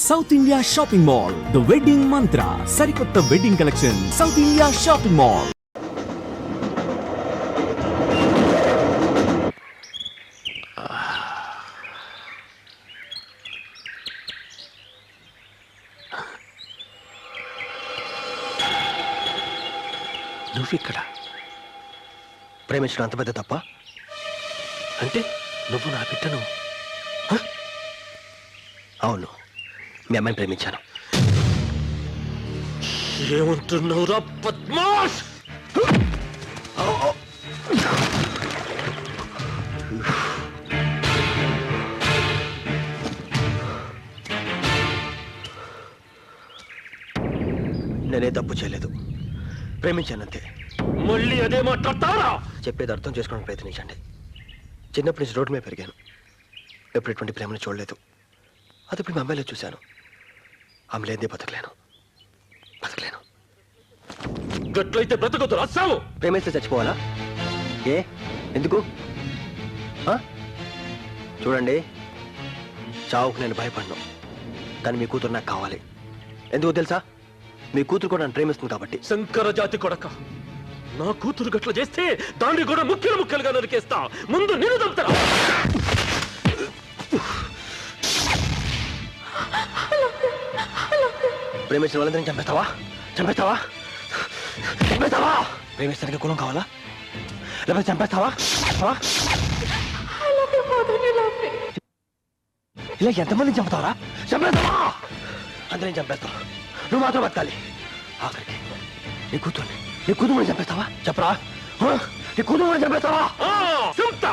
South India shopping mall, the wedding Mantra, సరికొత్త wedding collection, South India shopping mall. నువ్విక్కడ ప్రేమించడం అంత పెద్ద తప్ప? అంటే నువ్వు నా బిడ్డను? అవును, మీ అమ్మాయిని ప్రేమించాను. ఏమంటున్నావురా పద్మాష్? నేనే తప్పు చేయలేదు, ప్రేమించానంతే. మళ్ళీ అదే మాట్లాడతారా? చెప్పేది అర్థం చేసుకోవడానికి ప్రయత్నించండి. చిన్నప్పటి నుంచి రోడ్డు మీద పెరిగాను, ఎప్పుడు ఎటువంటి ప్రేమను చూడలేదు. అది ఇప్పుడు మా అమ్మాయిలో చూశాను. ఆమె లేదే బతకలేను. గట్లయితే బ్రతకొద్దు, రాస్తావు. ప్రేమిస్తే చచ్చిపోవాలా? ఏ ఎందుకు? చూడండి, చావుకు నేను భయపడను, కానీ మీ కూతురు నాకు కావాలి. ఎందుకు తెలుసా? మీ కూతురు కూడా నన్ను ప్రేమిస్తుంది కాబట్టి. శంకర జాతి కొడక, నా కూతురు గట్ల చేస్తే దాన్ని కూడా ముక్కలు ముక్కలుగా నరికేస్తా. ముందు నేను చంపుతారా? ప్రేమించిన వాళ్ళందరినీ చంపేస్తావా? ప్రేమిస్తానికి కులం కావాలా? లేకపోతే చంపేస్తావా? ఇలా ఎంతమందిని చంపుతావరా? చంపేస్తావా? అందరినీ చంపేస్తావా? నువ్వు మాత్రం బతకాలి. ఆఖరికి నీ కూతురు చంపేస్తావా? చెప్పరా? నీ కూతురు చంపేస్తావా? చెప్తా.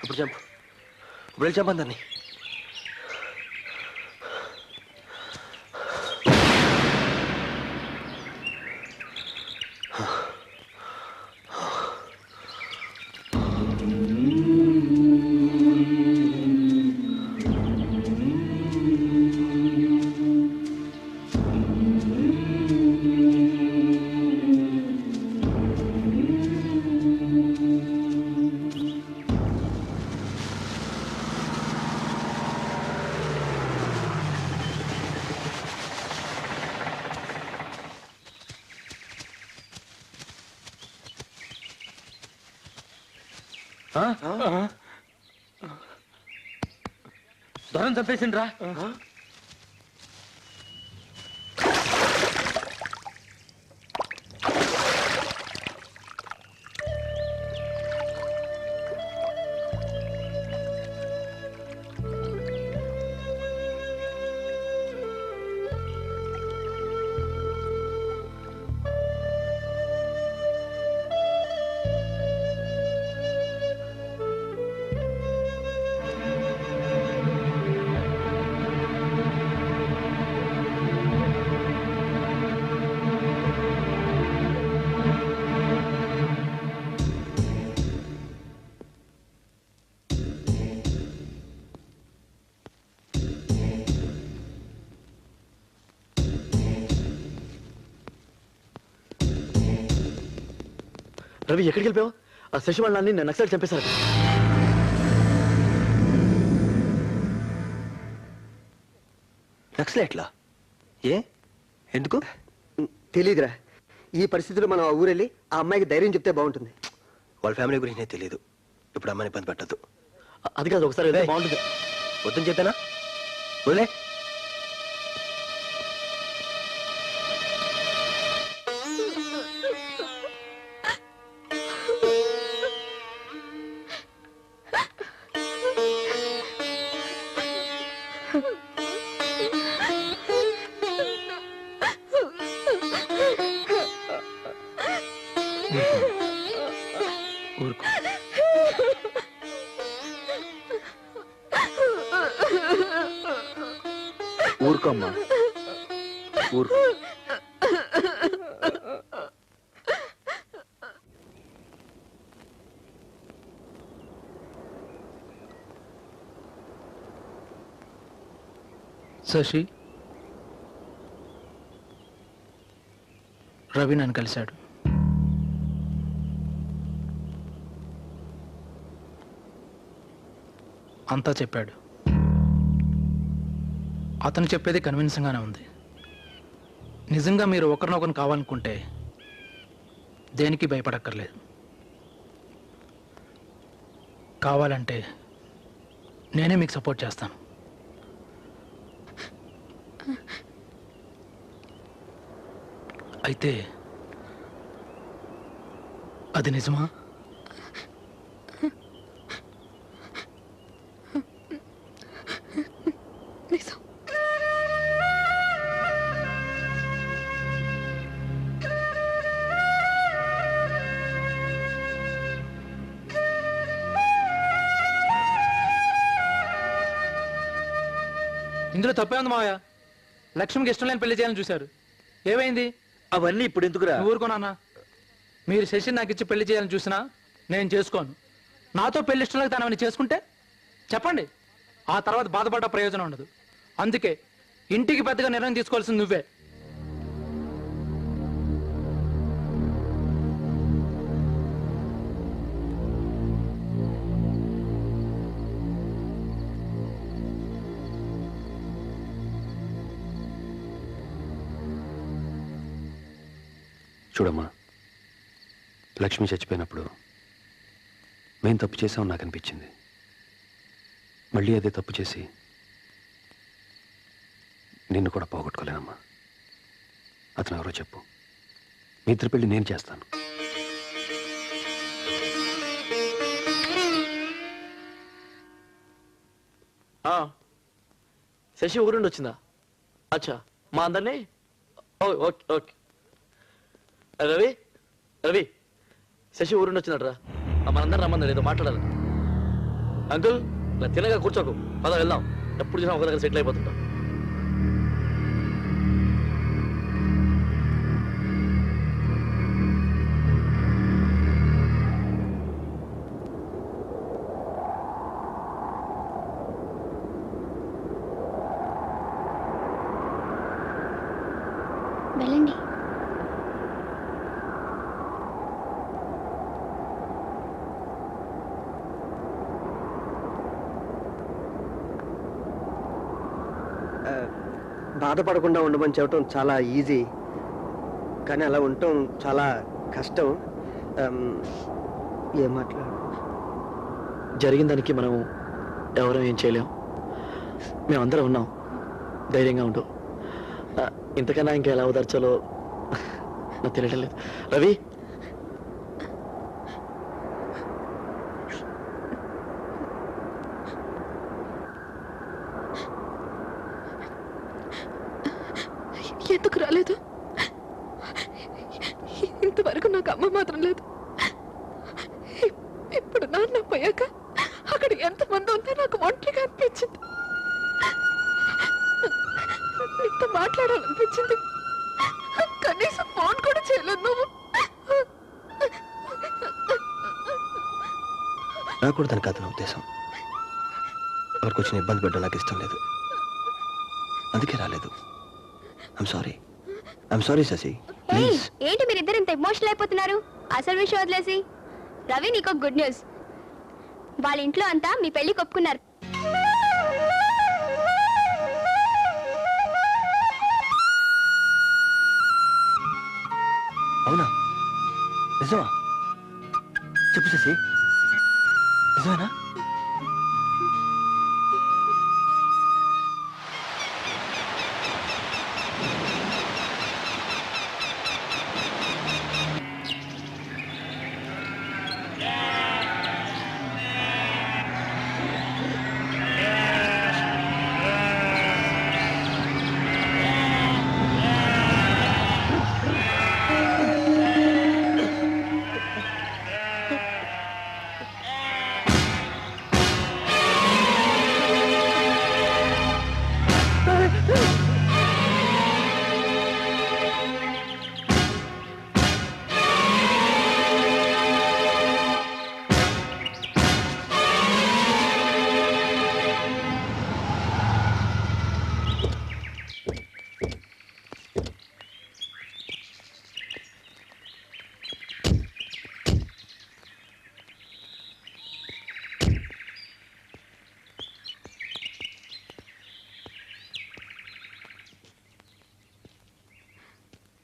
ఇప్పుడు చంపు, ఇప్పుడు చంపందరినీ. దొరం చంపేసిండ్రా. రవి, ఎక్కడికి వెళ్ళిపోయావు? ఆ శశి వాళ్ళని నేను నక్సల్ చంపేశారు. నక్సల్ ఎట్లా? ఎందుకు తెలీదురా. ఈ పరిస్థితిలో మనం ఆ ఊరెళ్ళి ఆ అమ్మాయికి ధైర్యం చెప్తే బాగుంటుంది. వాళ్ళ ఫ్యామిలీ గురించి నాకు తెలియదు. ఇప్పుడు అమ్మాయిని ఇబ్బంది పెట్టద్దు. అది కాదు, ఒకసారి వెళ్తే బాగుంటుంది. వద్దని చెప్పానా? వదిలే. ఊరుకోమ్మా, ఊరుకో. శశి, రవి నన్ను కలిశాడు. అంతా చెప్పాడు. అతను చెప్పేది కన్విన్సింగ్గానే ఉంది. నిజంగా మీరు ఒకరినొకరు కావాలనుకుంటే దేనికి భయపడక్కర్లేదు. కావాలంటే నేనే మీకు సపోర్ట్ చేస్తాను. అయితే అది నిజమా? నిజం. ఇందులో తప్పే ఉంది మావయ్య. లక్ష్మికి ఇష్టం లేని పెళ్లి చేయాలని చూశారు. ఏమైంది? అవన్నీ ఇప్పుడు ఎందుకురా? నువ్వు ఊరుకోనా? మీరు శశి నాకు ఇచ్చి పెళ్లి చేయాలని చూసినా నేను చేసుకోను. నాతో పెళ్లి ఇష్టం లేక తనని చేసుకుంటే చెప్పండి, ఆ తర్వాత బాధపడ్డ ప్రయోజనం ఉండదు. అందుకే ఇంటికి పెద్దగా నిర్ణయం తీసుకోవాల్సింది నువ్వే. చూడమ్మా, లక్ష్మి చచ్చిపోయినప్పుడు మేం తప్పు చేసామని నాకు అనిపించింది. మళ్ళీ అదే తప్పు చేసి నిన్ను కూడా పోగొట్టుకోలేనమ్మా. అతను ఎవరో చెప్పు. మీ ఇద్దరి పెళ్లి నేను చేస్తాను. శశి ఊరుండి వచ్చిందా? అచ్చా, మా అందరినీ ఓకే ఓకే. రవి రవి శశి ఊరుండి వచ్చినట్రా. మనందరం రమ్మన్నారు, ఏదో మాట్లాడాలి. అంకుల్, ఇలా తినగా కూర్చోకు, పద వెళ్దాం. ఎప్పుడు చూసినా ఒక దగ్గర సెటిల్ అయిపోతుంటాం. వెళ్ళండి. బాధపడకుండా ఉండమని చెప్పడం చాలా ఈజీ, కానీ అలా ఉండటం చాలా కష్టం. ఏం మాట్లాడు? జరిగిన దానికి మనం ఎవరం ఏం చేయలేం. మేమందరం ఉన్నాం, ధైర్యంగా ఉండు. ఇంతకన్నా ఇంకా ఎలా ఓదార్చాలో నాకు తెలియడం లేదు. రవి, ఎందుకు రాలేదు? ఇంతవరకు నాకు అమ్మ మాత్రం లేదు. ఇప్పుడు నాన్న పోయాక అక్కడ ఎంతమంది ఉందో నాకు ఒంటరిగా అనిపించింది. నీతో మాట్లాడాలనిపించింది. కనీసం ఫోన్ కూడా చేయలేదు నువ్వు. రాకూడదని కాదు నా ఉద్దేశం. ఎవరికి వచ్చిన ఇబ్బంది పెట్టడం నాకు ఇష్టం లేదు, అందుకే రాలేదు. I'm sorry Shashi. ప్లీజ్. ఏంటి మీరిద్దరు ఇంత ఎమోషనల్ అయిపోతున్నారు? అసలు విషయం వదిలేసి. రవి, నీకు గుడ్ న్యూస్. వాళ్ళ ఇంట్లో అంతా మీ పెళ్లి ఒప్పుకున్నారు. అవునా? నిజమా? చెప్పు శశి, నిజమేనా?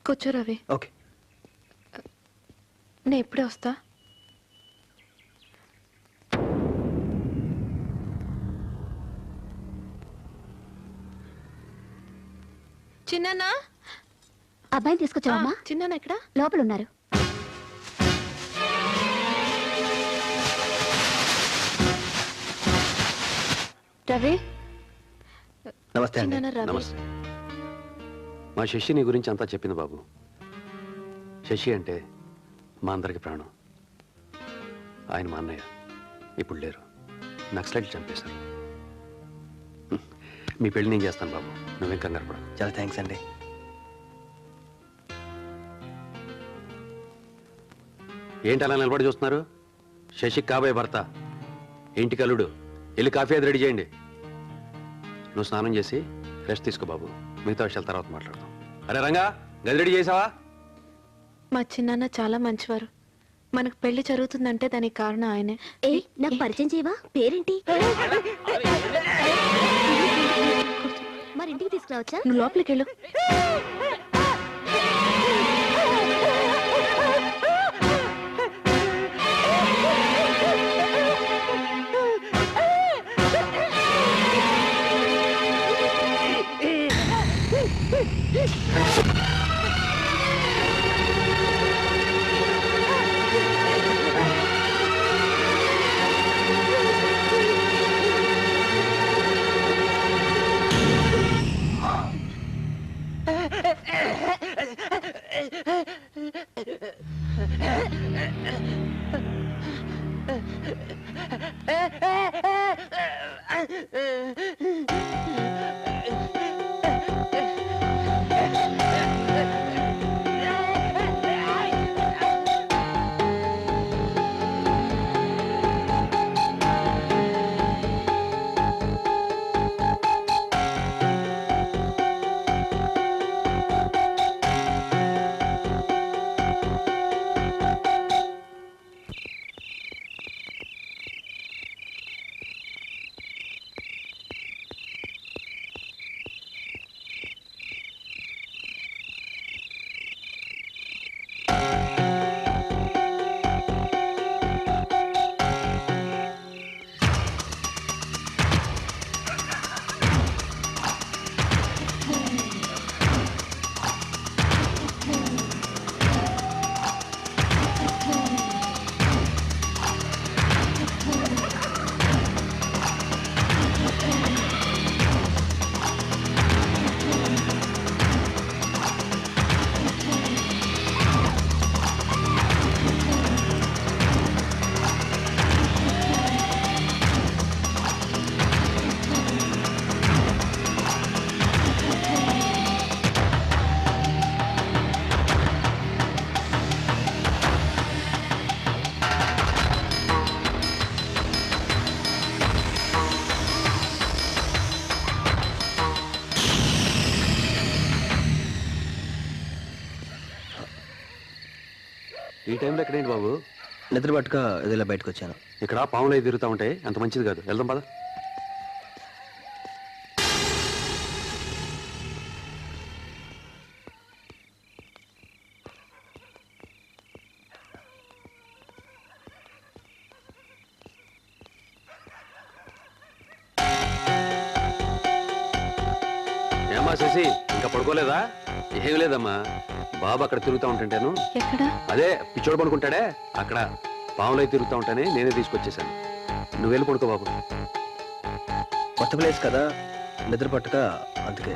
కూర్చో రవి. ఓకే. నేను ఇప్పుడే వస్తా. చిన్నానా, అబ్బాయిని తీసుకొచ్చావమ్మా? చిన్నానా ఎక్కడ? లోపల ఉన్నారు. రవి, నమస్తే అండి. చిన్నానా రవి. నమస్తే. మా శశి నీ గురించి అంతా చెప్పింది బాబు. శశి అంటే మా అందరికి ప్రాణం. ఆయన మా అన్నయ్య. ఇప్పుడు లేరు, నక్సలైట్లు చంపేశారు. మీ పెళ్లి నేను చేస్తాను బాబు, నువ్వేం కంగారు పడకు. చాలా థ్యాంక్స్ అండి. ఏంటి అలా నిలబడి చూస్తున్నారు? శశికి కాబోయే భర్త, ఇంటికి అల్లుడు. వెళ్ళి కాఫీ అది రెడీ చేయండి. నువ్వు స్నానం చేసి రెస్ట్ తీసుకో బాబు, మిగతా విషయాల తర్వాత మాట్లాడదాం. అరే రంగా, గది రెడీ చేసావా? మా చిన్నాన్న చాలా మంచివారు. మనకు పెళ్లి జరుగుతుందంటే దానికి కారణం ఆయనే. నాకు పరిచయం చేయవా? పేరేంటి? మరి ఇంటికి తీసుకురావచ్చా? నువ్వు లోపలికి వెళ్ళు. ఈ టైంలో ఎక్కడేంటి బాబు? నిద్ర పట్టుక ఇలా బయటకు వచ్చాను. ఇక్కడ పాములు అవి తిరుగుతూ ఉంటాయి, అంత మంచిది కాదు. వెళ్దాం పద. ఏమ్మా శశి, ఇంకా పడుకోలేదా? ఏం లేదమ్మా, బాబు అక్కడ తిరుగుతూ ఉంటుంటాను. ఎక్కడ? అదే పిచ్చోడు పడుకుంటాడే అక్కడ, పాములు అవి తిరుగుతూ ఉంటానే నేనే తీసుకొచ్చేసాను. నువ్వు వెళ్ళి పడుకో బాబు. కొత్త ప్లేస్ కదా, నిద్ర పట్టుక అందుకే.